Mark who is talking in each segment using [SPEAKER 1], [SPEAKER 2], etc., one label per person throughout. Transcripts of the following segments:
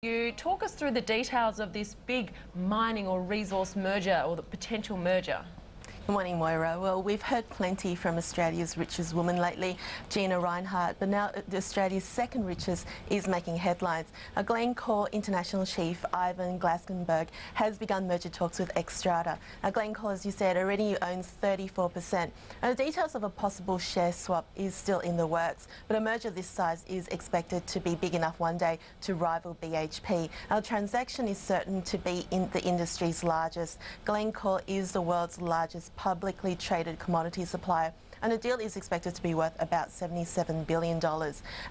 [SPEAKER 1] You talk us through the details of this big mining or resource merger or the potential merger.
[SPEAKER 2] Good morning, Moira. Well, we've heard plenty from Australia's richest woman lately, Gina Rinehart, but now Australia's second richest is making headlines. Glencore International Chief Ivan Glaskenberg has begun merger talks with Xstrata. Glencore, as you said, already owns 34%. The details of a possible share swap is still in the works, but a merger this size is expected to be big enough one day to rival BHP. Our transaction is certain to be in the industry's largest. Glencore is the world's largest publicly traded commodity supplier, and the deal is expected to be worth about $77 billion.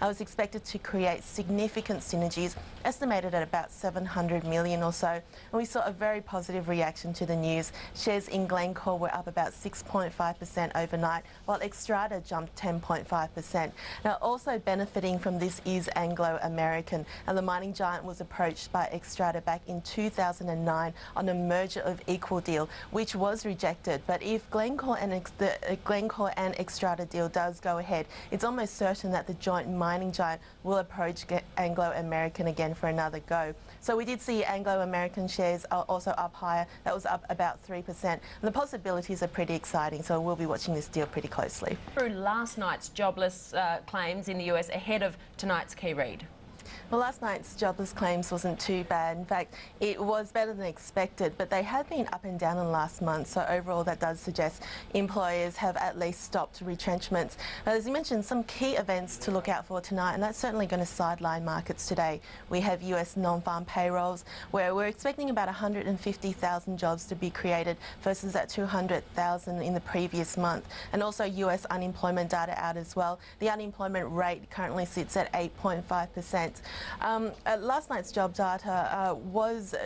[SPEAKER 2] It's expected to create significant synergies, estimated at about $700 million or so. And we saw a very positive reaction to the news. Shares in Glencore were up about 6.5% overnight, while Xstrata jumped 10.5%. Now, also benefiting from this is Anglo American, and the mining giant was approached by Xstrata back in 2009 on a merger of equal deal, which was rejected. But if Glencore and Xstrata deal does go ahead, it's almost certain that the joint mining giant will approach Anglo American again for another go. So we did see Anglo American shares are also up higher. That was up about 3%. And the possibilities are pretty exciting, so we'll be watching this deal pretty closely.
[SPEAKER 1] Through last night's jobless claims in the US ahead of tonight's key read.
[SPEAKER 2] Well, last night's jobless claims wasn't too bad. In fact, it was better than expected, but they have been up and down in last month. So overall, that does suggest employers have at least stopped retrenchments. As you mentioned, some key events to look out for tonight, and that's certainly going to sideline markets today. We have US non-farm payrolls, where we're expecting about 150,000 jobs to be created versus that 200,000 in the previous month. And also US unemployment data out as well. The unemployment rate currently sits at 8.5%. Last night's job data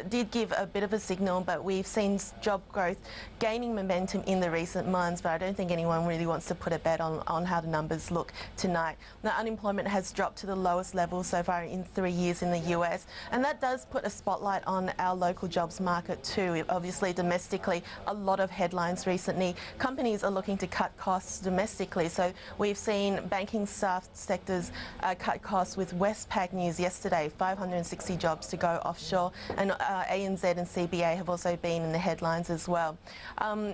[SPEAKER 2] did give a bit of a signal, but we've seen job growth gaining momentum in the recent months, but I don't think anyone really wants to put a bet on how the numbers look tonight. Now, unemployment has dropped to the lowest level so far in 3 years in the US, and that does put a spotlight on our local jobs market too. Obviously, domestically, a lot of headlines recently. Companies are looking to cut costs domestically, so we've seen banking staff sectors cut costs with Westpac news yesterday, 560 jobs to go offshore, and ANZ and CBA have also been in the headlines as well.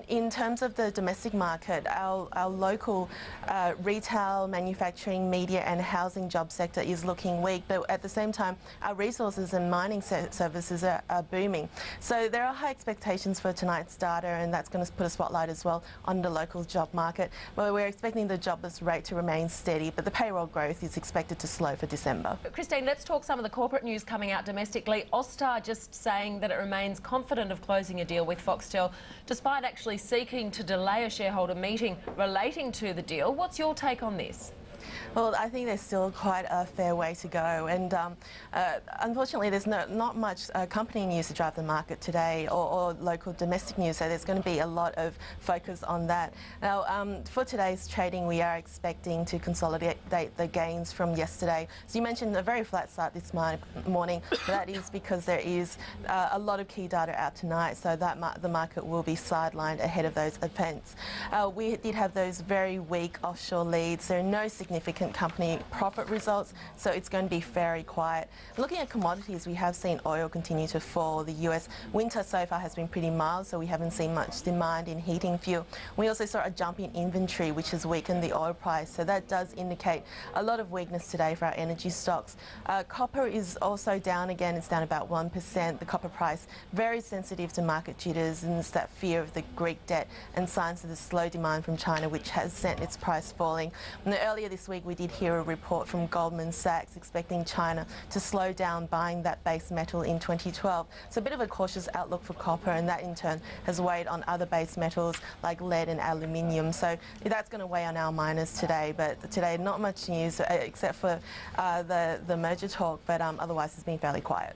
[SPEAKER 2] In terms of the domestic market, our local retail, manufacturing, media and housing job sector is looking weak, but at the same time our resources and mining services are booming. So there are high expectations for tonight's data, and that's going to put a spotlight as well on the local job market, where we're expecting the jobless rate to remain steady, but the payroll growth is expected to slow for December.
[SPEAKER 1] Christine, let's talk some of the corporate news coming out domestically. Austar just saying that it remains confident of closing a deal with Foxtel, despite actually seeking to delay a shareholder meeting relating to the deal. What's your take on this?
[SPEAKER 2] Well, I think there's still quite a fair way to go, and unfortunately there's not much company news to drive the market today, or local domestic news, so there's going to be a lot of focus on that. Now, for today's trading, we are expecting to consolidate the gains from yesterday. So you mentioned a very flat start this morning, but that is because there is a lot of key data out tonight, so that the market will be sidelined ahead of those events. We did have those very weak offshore leads. There are no significant company profit results, so it's going to be very quiet. Looking at commodities, we have seen oil continue to fall. The US winter so far has been pretty mild, so we haven't seen much demand in heating fuel. We also saw a jump in inventory, which has weakened the oil price, so that does indicate a lot of weakness today for our energy stocks. Copper is also down again. It's down about 1%. The copper price very sensitive to market jitters, and it's that fear of the Greek debt and signs of the slow demand from China, which has sent its price falling. And earlier this week we did hear a report from Goldman Sachs expecting China to slow down buying that base metal in 2012. So a bit of a cautious outlook for copper, and that in turn has weighed on other base metals like lead and aluminium. So that's going to weigh on our miners today. But today not much news except for the merger talk, but otherwise it's been fairly quiet.